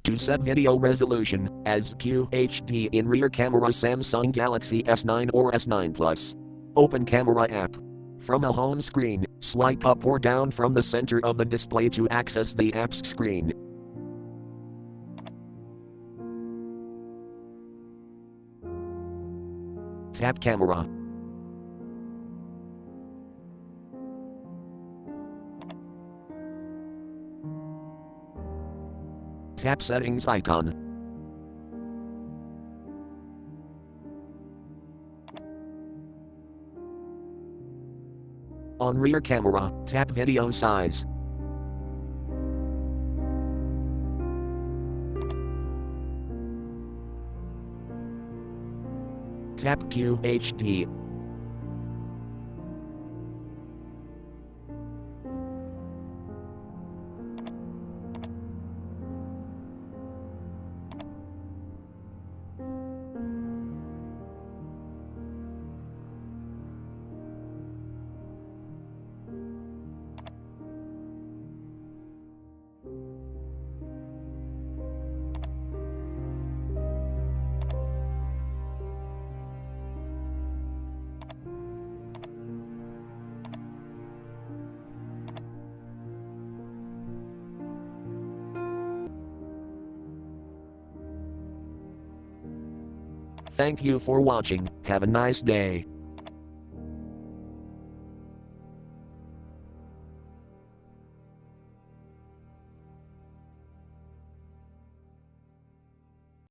To set video resolution as QHD in rear camera Samsung Galaxy S9 or S9 Plus. Open Camera app. From a home screen, swipe up or down from the center of the display to access the app's screen. Tap Camera. Tap Settings icon. On rear camera, tap Video Size. Tap QHD. Thank you for watching. Have a nice day.